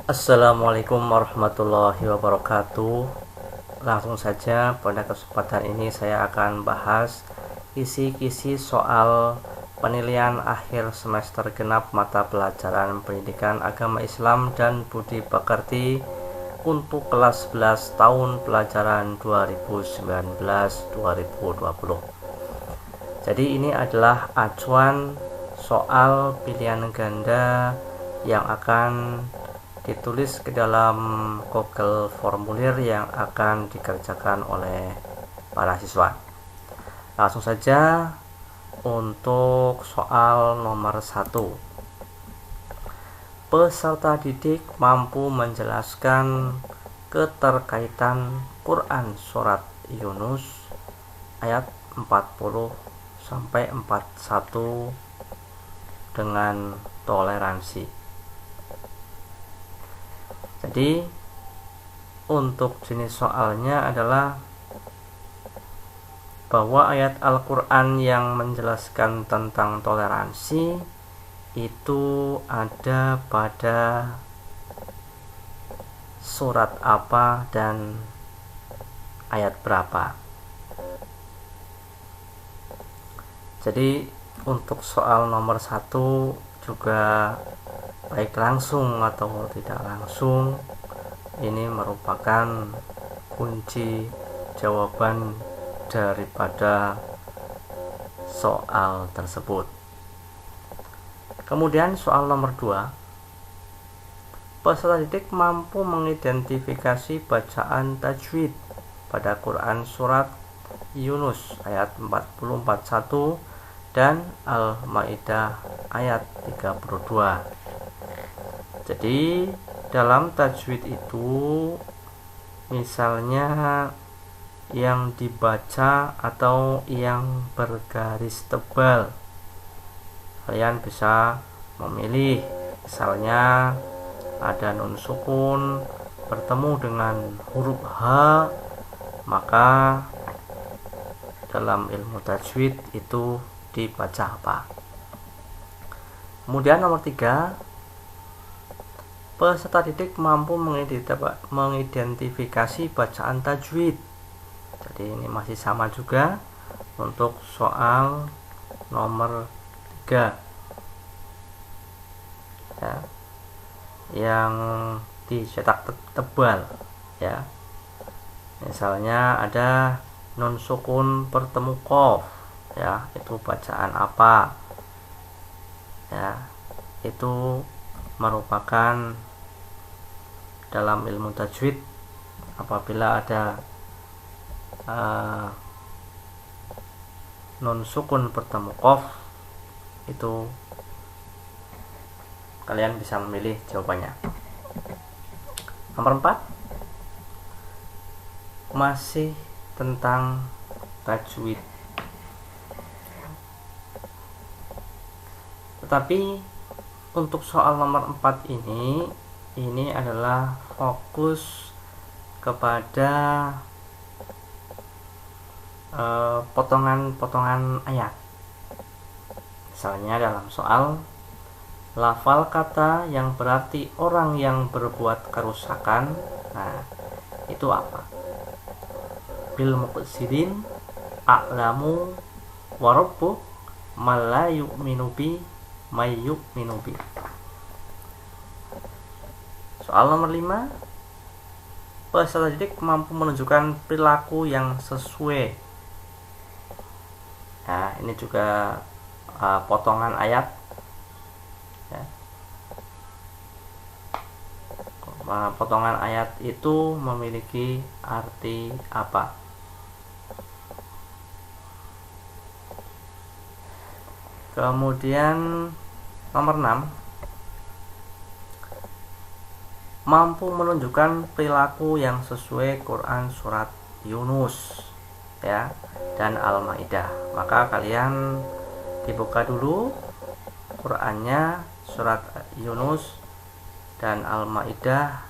Assalamualaikum warahmatullahi wabarakatuh. Langsung saja pada kesempatan ini saya akan bahas kisi-kisi soal penilaian akhir semester genap mata pelajaran pendidikan agama Islam dan budi pekerti untuk kelas 11 tahun pelajaran 2019-2020. Jadi ini adalah acuan soal pilihan ganda yang akan ditulis ke dalam Google formulir yang akan dikerjakan oleh para siswa. Langsung saja untuk soal nomor 1. Peserta didik mampu menjelaskan keterkaitan Quran surat Yunus ayat 40 sampai 41 dengan toleransi. Jadi untuk jenis soalnya adalah bahwa ayat Al-Quran yang menjelaskan tentang toleransi itu ada pada surat apa dan ayat berapa. Jadi untuk soal nomor 1 juga baik langsung atau tidak langsung, ini merupakan kunci jawaban daripada soal tersebut. Kemudian soal nomor 2, peserta didik mampu mengidentifikasi bacaan tajwid pada Quran surat Yunus ayat 40-41 dan Al-Maidah ayat 32. Jadi dalam tajwid itu misalnya yang dibaca atau yang bergaris tebal, kalian bisa memilih. Misalnya ada nun sukun bertemu dengan huruf H, maka dalam ilmu tajwid itu dibaca apa. Kemudian nomor 3, peserta didik mampu mengidentifikasi bacaan tajwid. Jadi ini masih sama juga untuk soal nomor 3 ya, yang dicetak tebal ya. Misalnya ada nun sukun bertemu qaf ya, itu bacaan apa ya, itu merupakan dalam ilmu tajwid apabila ada nun sukun bertemu qaf, itu kalian bisa memilih jawabannya. Nomor 4 masih tentang tajwid, tetapi untuk soal nomor 4 ini adalah fokus kepada potongan-potongan ayat. Misalnya dalam soal lafal kata yang berarti orang yang berbuat kerusakan, nah itu apa? Bil muqsidin a'lamu wa rabbuk la yu'minu bi may yu'minu bi. Soal nomor 5, peserta didik mampu menunjukkan perilaku yang sesuai. Nah, ini juga potongan ayat ya. Potongan ayat itu memiliki arti apa? Kemudian nomor 6, mampu menunjukkan perilaku yang sesuai Quran surat Yunus ya dan Al-Maidah. Maka kalian dibuka dulu Qurannya surat Yunus dan Al-Maidah,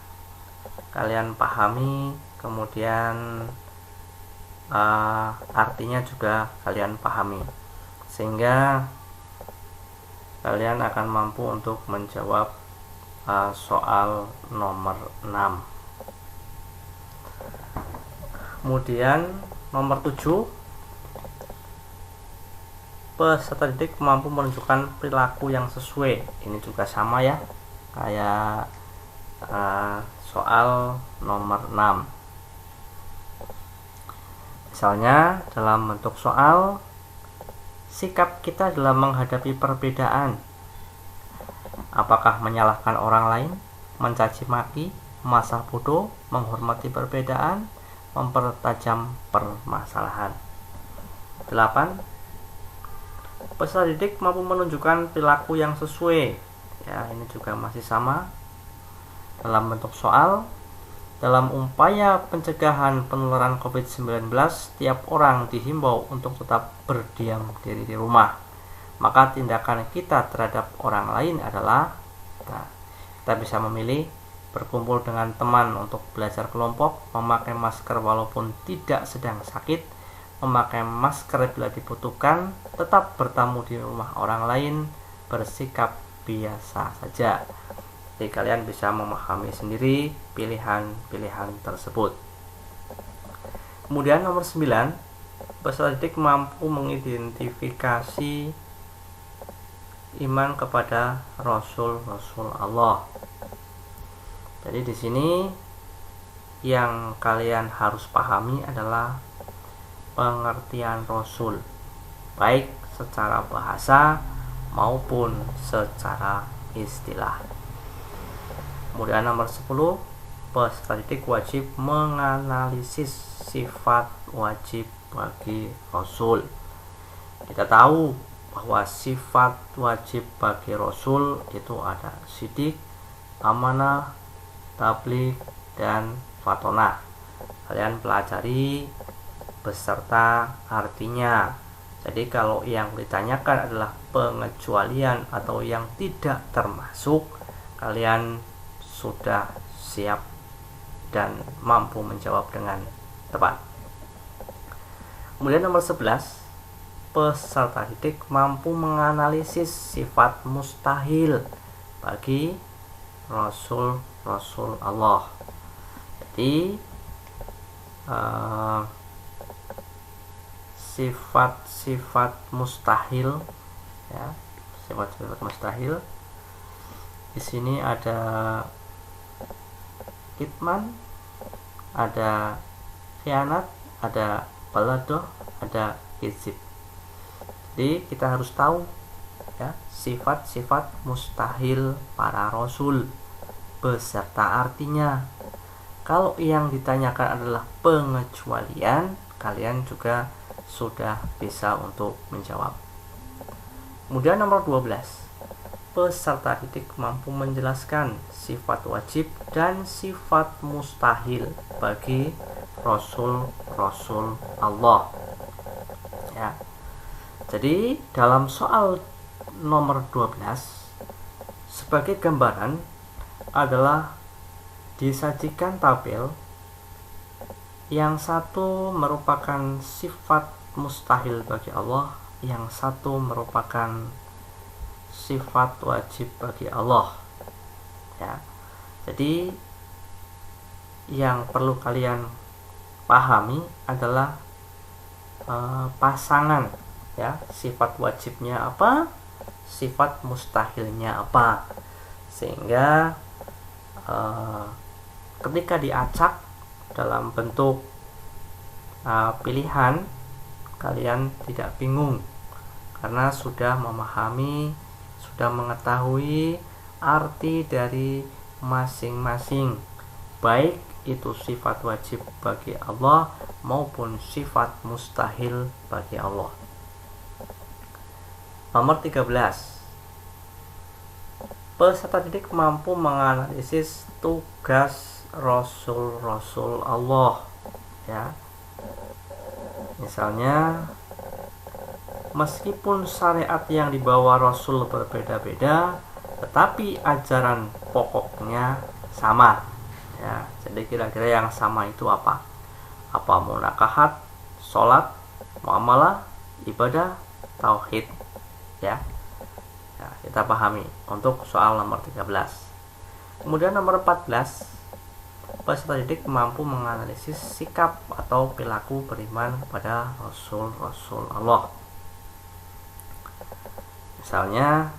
kalian pahami, kemudian artinya juga kalian pahami, sehingga kalian akan mampu untuk menjawab soal nomor 6. Kemudian nomor 7, peserta didik mampu menunjukkan perilaku yang sesuai. Ini juga sama ya, kayak soal nomor 6. Misalnya dalam bentuk soal, sikap kita dalam menghadapi perbedaan. Apakah menyalahkan orang lain, mencaci maki, merasa bodoh, menghormati perbedaan, mempertajam permasalahan. 8. Peserta didik mampu menunjukkan perilaku yang sesuai. Ya, ini juga masih sama. Dalam bentuk soal, dalam upaya pencegahan penularan COVID-19, setiap orang dihimbau untuk tetap berdiam diri di rumah. Maka tindakan kita terhadap orang lain adalah kita bisa memilih berkumpul dengan teman untuk belajar kelompok, memakai masker walaupun tidak sedang sakit, memakai masker bila dibutuhkan, tetap bertamu di rumah orang lain, bersikap biasa saja. Jadi kalian bisa memahami sendiri pilihan-pilihan tersebut. Kemudian nomor 9, peserta didik mampu mengidentifikasi iman kepada Rasul-Rasul Allah. Jadi di sini yang kalian harus pahami adalah pengertian Rasul, baik secara bahasa maupun secara istilah. Kemudian nomor 10, peserta didik wajib menganalisis sifat wajib bagi Rasul. Kita tahu bahwa sifat wajib bagi Rasul itu ada sidik, amanah, tabligh, dan fatonah. Kalian pelajari beserta artinya. Jadi kalau yang ditanyakan adalah pengecualian atau yang tidak termasuk, kalian sudah siap dan mampu menjawab dengan tepat. Kemudian nomor 11, peserta didik mampu menganalisis sifat mustahil bagi Rasul-Rasul Allah. Jadi sifat-sifat mustahil, ya, sifat-sifat mustahil. Di sini ada kitman, ada khianat, ada baladoh, ada kizib. Jadi kita harus tahu ya sifat-sifat mustahil para rasul beserta artinya. Kalau yang ditanyakan adalah pengecualian, kalian juga sudah bisa untuk menjawab. Kemudian nomor 12, peserta didik mampu menjelaskan sifat wajib dan sifat mustahil bagi Rasul-Rasul Allah. Ya. Jadi dalam soal nomor 12, sebagai gambaran adalah disajikan tabel yang satu merupakan sifat mustahil bagi Allah, yang satu merupakan sifat wajib bagi Allah. Ya. Jadi yang perlu kalian pahami adalah pasangan, ya, sifat wajibnya apa, sifat mustahilnya apa, sehingga ketika diacak dalam bentuk pilihan, kalian tidak bingung karena sudah memahami, sudah mengetahui arti dari masing-masing, baik itu sifat wajib bagi Allah maupun sifat mustahil bagi Allah. Nomor 13, peserta didik mampu menganalisis tugas Rasul-Rasul Allah. Ya, misalnya, meskipun syariat yang dibawa Rasul berbeda-beda, tetapi ajaran pokoknya sama. Ya, jadi kira-kira yang sama itu apa? Apa munakahat, sholat, muamalah, ibadah, tauhid. Ya, kita pahami untuk soal nomor 13. Kemudian nomor 14, peserta didik mampu menganalisis sikap atau perilaku beriman kepada Rasul Allah. Misalnya,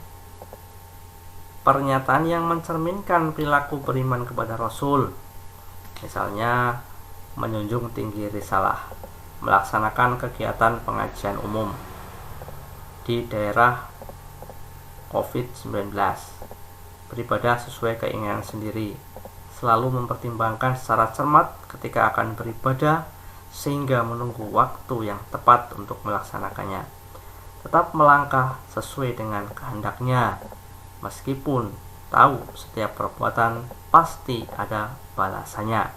pernyataan yang mencerminkan perilaku beriman kepada Rasul, misalnya menjunjung tinggi risalah, melaksanakan kegiatan pengajian umum di daerah COVID-19, beribadah sesuai keinginan sendiri, selalu mempertimbangkan secara cermat ketika akan beribadah sehingga menunggu waktu yang tepat untuk melaksanakannya, tetap melangkah sesuai dengan kehendaknya meskipun tahu setiap perbuatan pasti ada balasannya,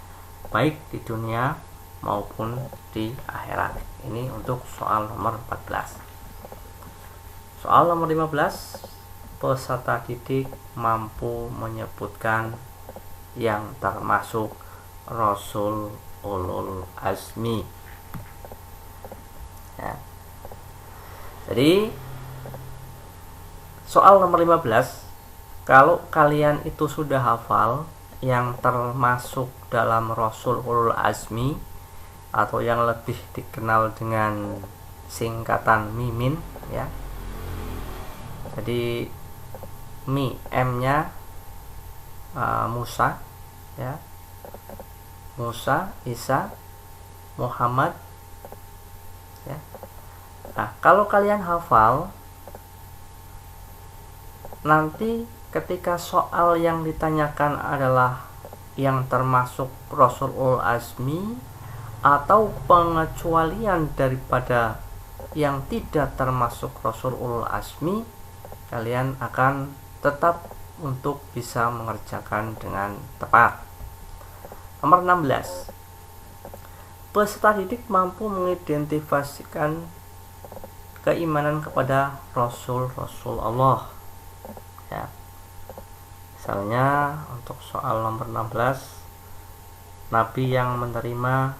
baik di dunia maupun di akhirat. Ini untuk soal nomor 14. Soal nomor 15, peserta didik mampu menyebutkan yang termasuk Rasul Ulul Azmi. Ya. Jadi soal nomor 15, kalau kalian itu sudah hafal yang termasuk dalam Rasul Ulul Azmi atau yang lebih dikenal dengan singkatan mimin, ya. Jadi M-nya Musa, ya. Musa, Isa, Muhammad, ya. Nah, kalau kalian hafal, nanti ketika soal yang ditanyakan adalah yang termasuk Rasulul Azmi atau pengecualian daripada yang tidak termasuk Rasulul Azmi, kalian akan tetap untuk bisa mengerjakan dengan tepat. Nomor 16, peserta didik mampu mengidentifikasikan keimanan kepada Rasul Allah. Ya. Misalnya untuk soal nomor 16, Nabi yang menerima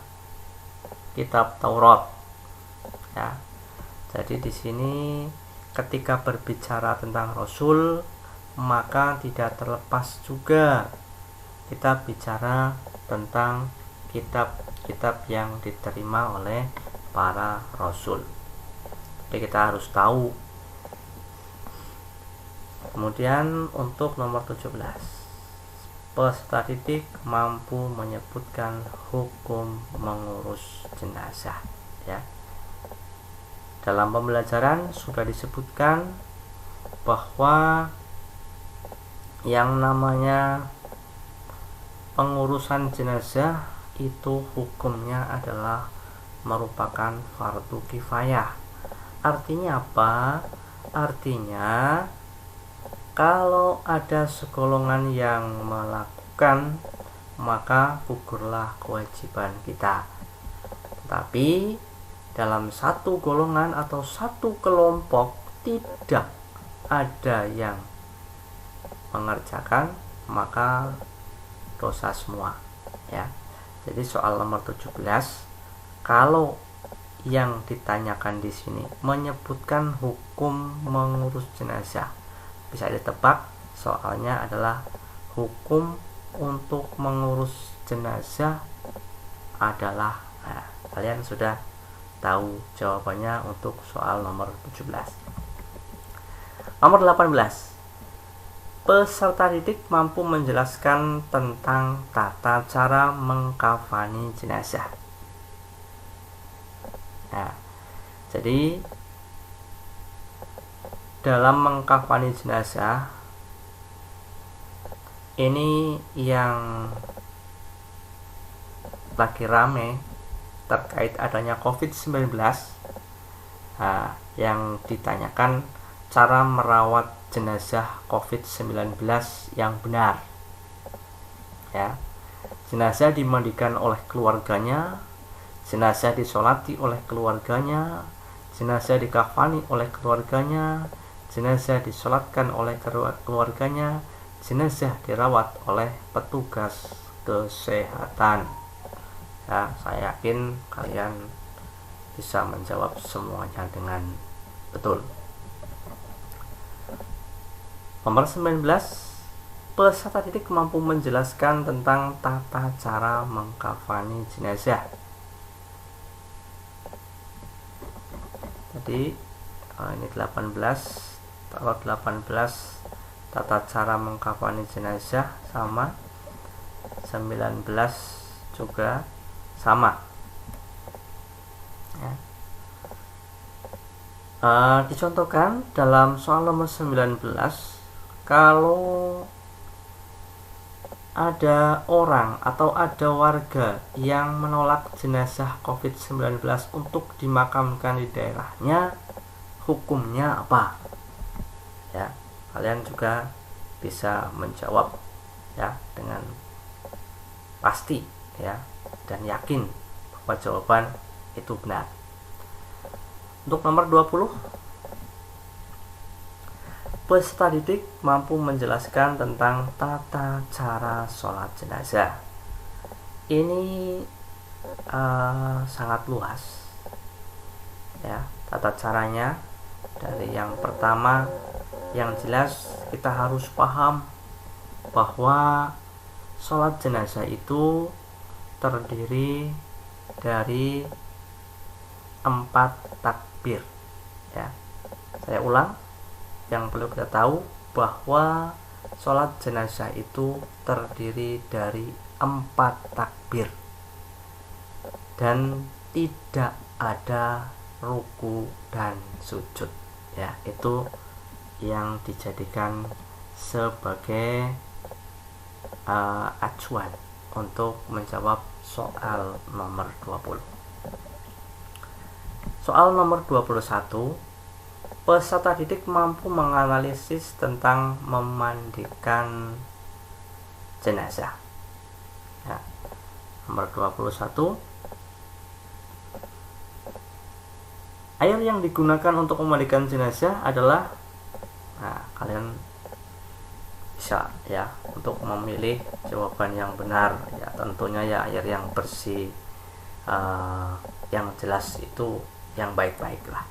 kitab Taurat. Ya. Jadi di sini ketika berbicara tentang Rasul, maka tidak terlepas juga kita bicara tentang kitab-kitab yang diterima oleh para Rasul. Jadi kita harus tahu. Kemudian untuk nomor 17, peserta didik mampu menyebutkan hukum mengurus jenazah. Ya. Dalam pembelajaran sudah disebutkan bahwa yang namanya pengurusan jenazah itu hukumnya adalah merupakan fardu kifayah. Artinya apa? Artinya kalau ada segolongan yang melakukan, maka gugurlah kewajiban kita. Tetapi dalam satu golongan atau satu kelompok tidak ada yang mengerjakan, maka dosa semua, ya. Jadi soal nomor 17, kalau yang ditanyakan di sini menyebutkan hukum mengurus jenazah, bisa ditebak soalnya adalah hukum untuk mengurus jenazah adalah, nah, kalian sudah tahu jawabannya untuk soal nomor 17. Nomor 18, peserta didik mampu menjelaskan tentang tata cara mengkafani jenazah. Nah, jadi dalam mengkafani jenazah ini yang lagi rame terkait adanya COVID-19. Nah, yang ditanyakan cara merawat jenazah COVID-19 yang benar. Ya. Jenazah dimandikan oleh keluarganya, jenazah disolati oleh keluarganya, jenazah dikafani oleh keluarganya, jenazah disolatkan oleh keluarganya, jenazah dirawat oleh petugas kesehatan. Ya, saya yakin kalian bisa menjawab semuanya dengan betul. Nomor 19, Peserta didik mampu menjelaskan tentang tata cara mengkafani jenazah. Jadi ini 18, kalau 18 tata cara mengkafani jenazah sama, 19 juga sama ya. Dicontohkan dalam soal nomor 19, kalau ada orang atau ada warga yang menolak jenazah COVID-19 untuk dimakamkan di daerahnya, hukumnya apa? Ya, kalian juga bisa menjawab ya dengan pasti ya dan yakin bahwa jawaban itu benar. Untuk nomor 20, peserta didik mampu menjelaskan tentang tata cara sholat jenazah. Ini sangat luas ya tata caranya. Dari yang pertama, yang jelas kita harus paham bahwa sholat jenazah itu terdiri dari 4 takbir ya. Saya ulang, yang perlu kita tahu bahwa sholat jenazah itu terdiri dari 4 takbir dan tidak ada ruku dan sujud ya. Itu yang dijadikan sebagai acuan untuk menjawab soal nomor 20. Soal nomor 21, peserta didik mampu menganalisis tentang memandikan jenazah. Ya. Nomor 21, air yang digunakan untuk memandikan jenazah adalah, kalian bisa ya untuk memilih jawaban yang benar ya, tentunya ya air yang bersih, yang jelas itu yang baik-baik lah.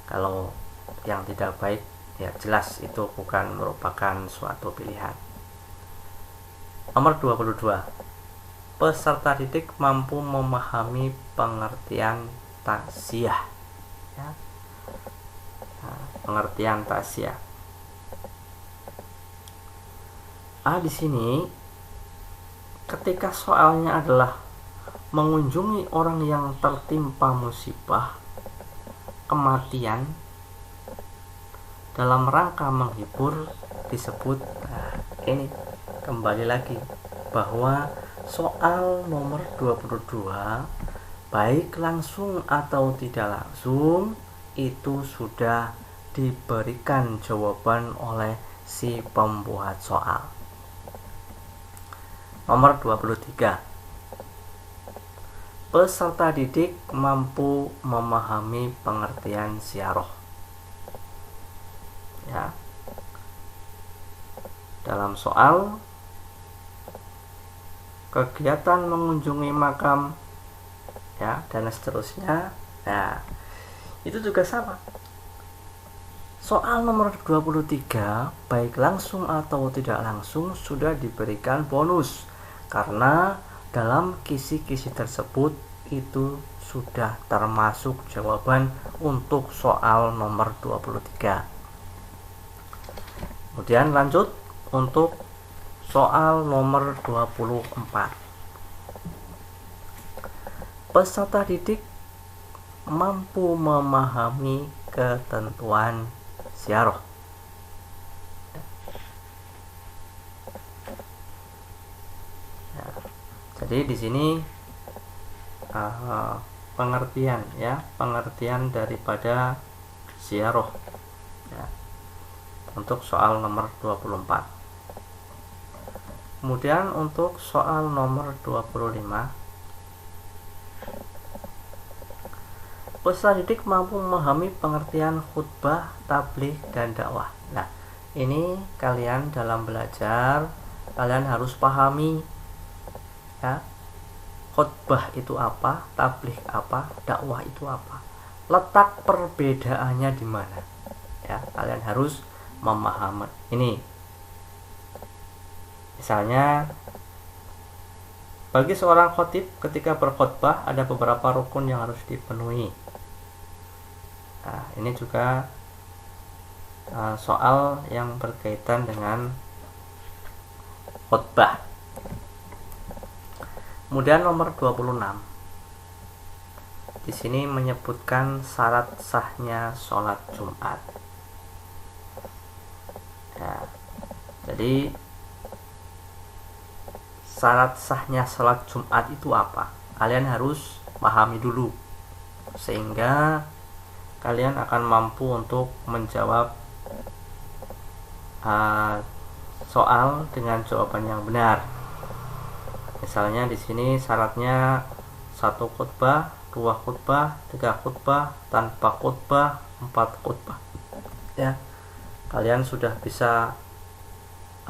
Kalau yang tidak baik ya jelas itu bukan merupakan suatu pilihan. Nomor 22, peserta didik mampu memahami pengertian takziah ya. Pengertian takziah. Di sini ketika soalnya adalah mengunjungi orang yang tertimpa musibah kematian dalam rangka menghibur disebut, ini kembali lagi bahwa soal nomor 22 baik langsung atau tidak langsung itu sudah diberikan jawaban oleh si pembuat soal. Nomor 23, peserta didik mampu memahami pengertian ziarah ya. Dalam soal kegiatan mengunjungi makam ya dan seterusnya, nah itu juga sama. Soal nomor 23 baik langsung atau tidak langsung sudah diberikan bonus karena dalam kisi-kisi tersebut itu sudah termasuk jawaban untuk soal nomor 23. Kemudian lanjut untuk soal nomor 24. Peserta didik mampu memahami ketentuan ziarah. Jadi di sini pengertian daripada ziarah ya, untuk soal nomor 24. Kemudian untuk soal nomor 25, peserta didik mampu memahami pengertian khutbah, tabligh, dan dakwah. Nah, ini kalian dalam belajar kalian harus pahami ya, khutbah itu apa, tabligh apa, dakwah itu apa, letak perbedaannya di mana ya, kalian harus memahami ini. Misalnya, bagi seorang khatib ketika berkhutbah ada beberapa rukun yang harus dipenuhi. Nah, ini juga soal yang berkaitan dengan khutbah. Kemudian nomor 26. Di sini menyebutkan syarat sahnya sholat Jumat. Ya, jadi syarat sahnya sholat Jumat itu apa? Kalian harus pahami dulu, sehingga kalian akan mampu untuk menjawab soal dengan jawaban yang benar. Misalnya di sini syaratnya 1 khutbah, 2 khutbah, 3 khutbah, tanpa khutbah, 4 khutbah. Ya, kalian sudah bisa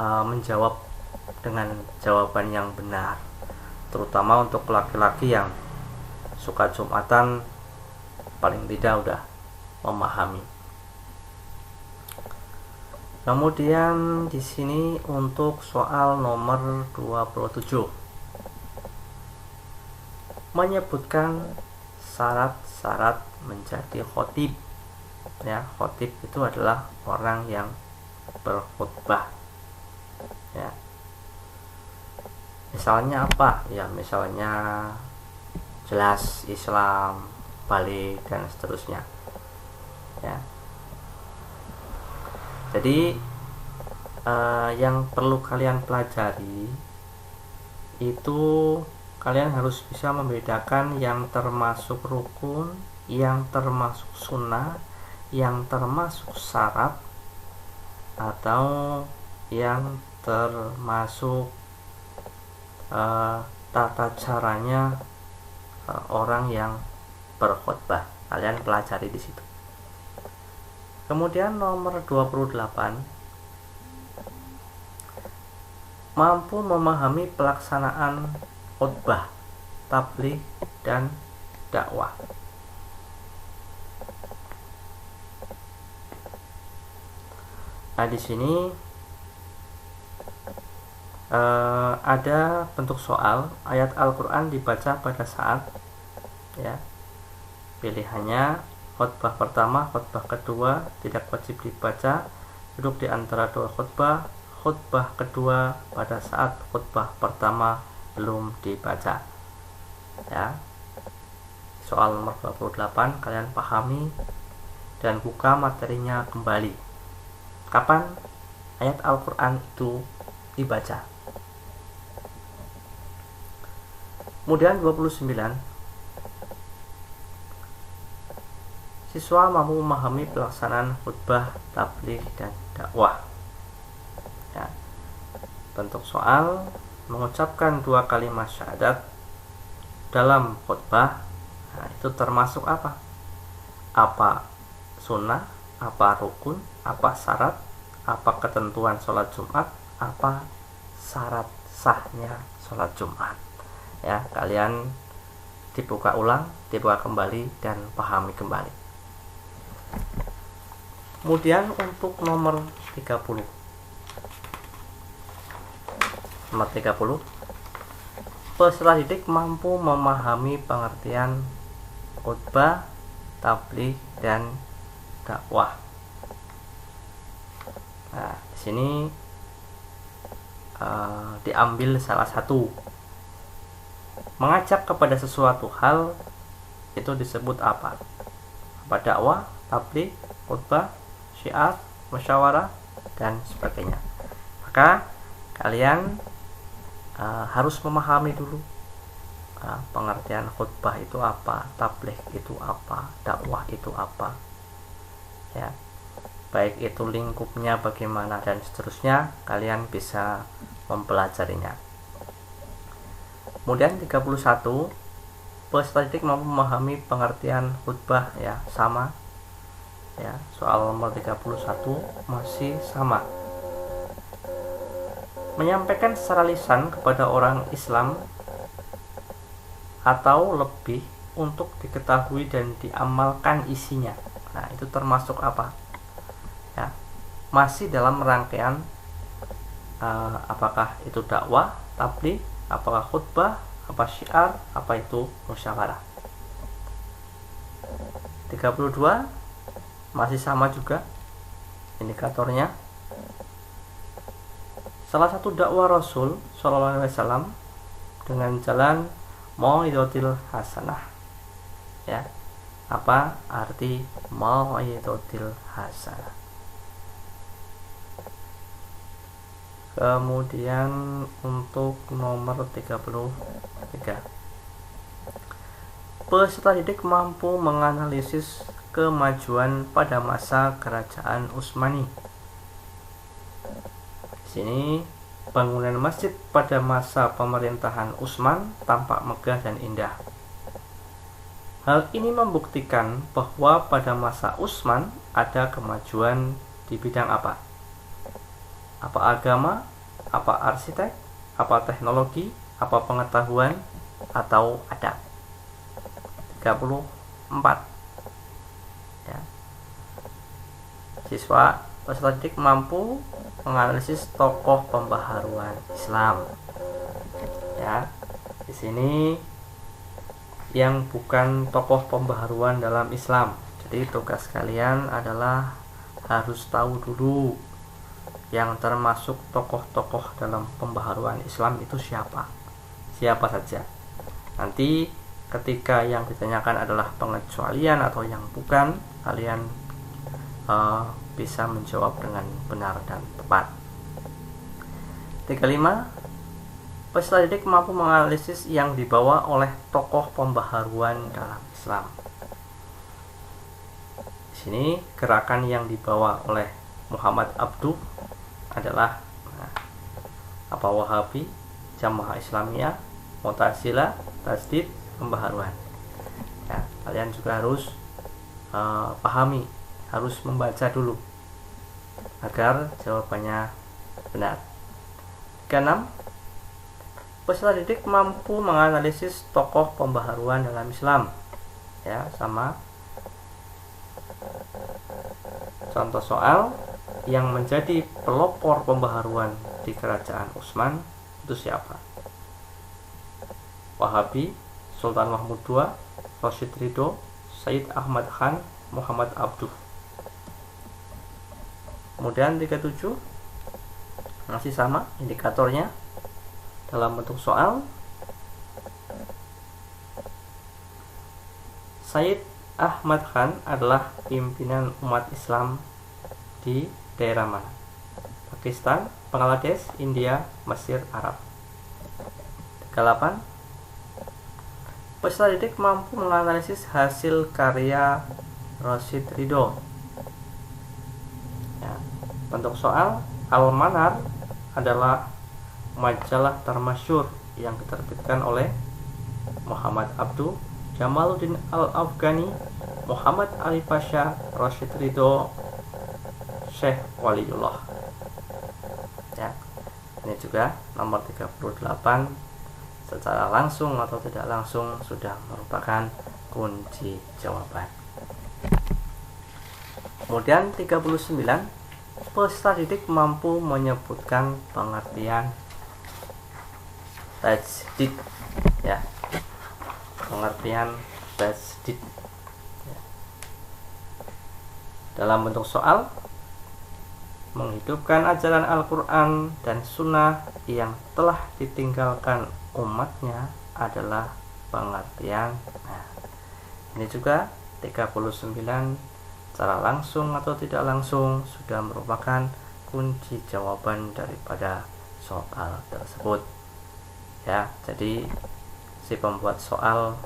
menjawab dengan jawaban yang benar, terutama untuk laki-laki yang suka Jumatan, paling tidak udah memahami. Kemudian di sini untuk soal nomor 27 menyebutkan syarat-syarat menjadi khatib. Ya, khatib itu adalah orang yang berkhutbah. Ya. Misalnya apa? Ya, misalnya jelas Islam, balik dan seterusnya. Ya. Jadi yang perlu kalian pelajari itu kalian harus bisa membedakan yang termasuk rukun, yang termasuk sunnah, yang termasuk syarat, atau yang termasuk tata caranya orang yang berkhutbah. Kalian pelajari di situ. Kemudian nomor 28, mampu memahami pelaksanaan khutbah, tabligh dan dakwah. Nah, di sini ada bentuk soal, ayat Al-Quran dibaca pada saat, ya, pilihannya khutbah pertama, khutbah kedua tidak wajib dibaca, duduk di antara dua khutbah, khutbah kedua pada saat khutbah pertama belum dibaca. Ya, soal nomor 28 kalian pahami dan buka materinya kembali. Kapan ayat Al-Quran itu dibaca? Kemudian 29, siswa mampu memahami pelaksanaan khutbah, tabligh dan dakwah. Ya. Bentuk soal, mengucapkan 2 kalimat syahadat dalam khutbah, nah, itu termasuk apa? Apa sunnah, apa rukun, apa syarat, apa ketentuan sholat Jumat, apa syarat sahnya sholat Jumat. Ya, kalian dibuka ulang, dibuka kembali dan pahami kembali. Kemudian untuk nomor 30. Nomor 30, peserta didik mampu memahami pengertian khutbah, tabligh dan dakwah. Nah, di sini diambil salah satu. Mengajak kepada sesuatu hal itu disebut apa? Apa dakwah, tabligh, khutbah, syiar, musyawarah dan sebagainya. Maka kalian harus memahami dulu pengertian khutbah itu apa, tabligh itu apa, dakwah itu apa. Ya. Baik itu lingkupnya bagaimana dan seterusnya, kalian bisa mempelajarinya. Kemudian 31, peserta didik mampu memahami pengertian khutbah, ya, sama. Ya, soal nomor 31 masih sama. Menyampaikan secara lisan kepada orang Islam atau lebih untuk diketahui dan diamalkan isinya. Nah, itu termasuk apa? Ya, masih dalam rangkaian apakah itu dakwah, tabligh, apakah khutbah, apa syiar, apa itu musyawarah. 32 masih sama juga indikatornya. Salah satu dakwah Rasul Shallallahu Alaihi Wasallam dengan jalan mau'izatil hasanah. Ya, apa arti mau'izatil hasanah? Kemudian untuk nomor 33, peserta didik mampu menganalisis kemajuan pada masa kerajaan Utsmani. Di sini bangunan masjid pada masa pemerintahan Utsman tampak megah dan indah. Hal ini membuktikan bahwa pada masa Utsman ada kemajuan di bidang apa? Apa agama, apa arsitek, apa teknologi, apa pengetahuan, atau adab. 34. Ya. Siswa peserta didik mampu menganalisis tokoh pembaharuan Islam. Ya, di sini yang bukan tokoh pembaharuan dalam Islam. Jadi tugas kalian adalah harus tahu dulu yang termasuk tokoh-tokoh dalam pembaharuan Islam itu siapa saja. Nanti ketika yang ditanyakan adalah pengecualian atau yang bukan, kalian bisa menjawab dengan benar dan tepat. 35. Peserta didik mampu menganalisis yang dibawa oleh tokoh pembaharuan dalam Islam. Di sini gerakan yang dibawa oleh Muhammad Abduh adalah apa? Wahabi, Jamaah Islamiyah, Mu'tazilah, Tasdid, pembaharuan. Ya, kalian juga harus pahami, harus membaca dulu agar jawabannya benar. 36. Peserta didik mampu menganalisis tokoh pembaharuan dalam Islam. Ya, sama. Contoh soal, yang menjadi pelopor pembaharuan di kerajaan Utsman itu siapa? Wahabi, Sultan Mahmud II, Rashid Ridho, Sayyid Ahmad Khan, Muhammad Abduh. Kemudian 37 masih sama indikatornya dalam bentuk soal. Sayyid Ahmad Khan adalah pimpinan umat Islam di daerah mana? Pakistan, Bangladesh, India, Mesir, Arab. 38. Peserta didik mampu menganalisis hasil karya Rashid Ridho. Ya, bentuk soal, Al-Manar adalah majalah termasyhur yang diterbitkan oleh Muhammad Abduh, Jamaluddin Al-Afghani, Muhammad Ali Pasha, Rashid Ridho, Syekh Waliullah. Ya, ini juga nomor 38 secara langsung atau tidak langsung sudah merupakan kunci jawaban. Kemudian 39, peserta didik mampu menyebutkan pengertian tajdid. Ya, pengertian tajdid. Ya. Dalam bentuk soal, menghidupkan ajaran Al-Quran dan Sunnah yang telah ditinggalkan umatnya adalah pengertian. Nah, ini juga 39 secara langsung atau tidak langsung sudah merupakan kunci jawaban daripada soal tersebut. Ya, jadi si pembuat soal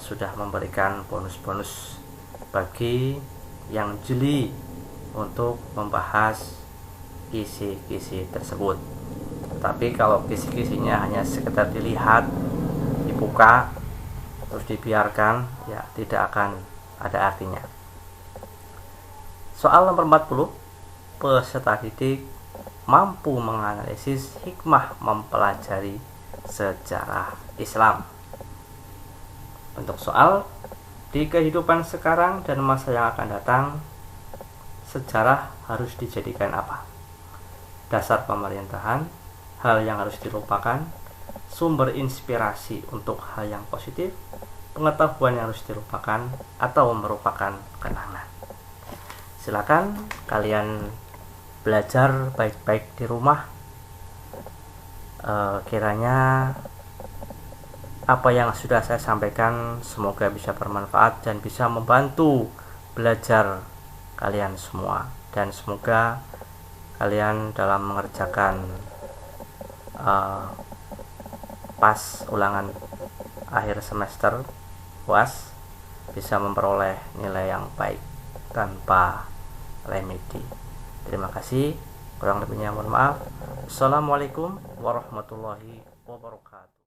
sudah memberikan bonus-bonus bagi yang jeli untuk membahas kisi-kisi tersebut. Tapi kalau kisi-kisinya hanya sekedar dilihat, dibuka, terus dibiarkan, ya tidak akan ada artinya. Soal nomor 40, peserta didik mampu menganalisis hikmah mempelajari sejarah Islam. Bentuk soal, di kehidupan sekarang dan masa yang akan datang, sejarah harus dijadikan apa? dasar pemerintahan, hal yang harus dilupakan, sumber inspirasi untuk hal yang positif, pengetahuan yang harus dilupakan, atau merupakan kenangan. Silakan kalian belajar baik-baik di rumah. Kiranya apa yang sudah saya sampaikan semoga bisa bermanfaat dan bisa membantu belajar kalian semua, dan semoga kalian dalam mengerjakan pas ulangan akhir semester UAS bisa memperoleh nilai yang baik tanpa remedi. Terima kasih, kurang lebihnya mohon maaf. Assalamualaikum warahmatullahi wabarakatuh.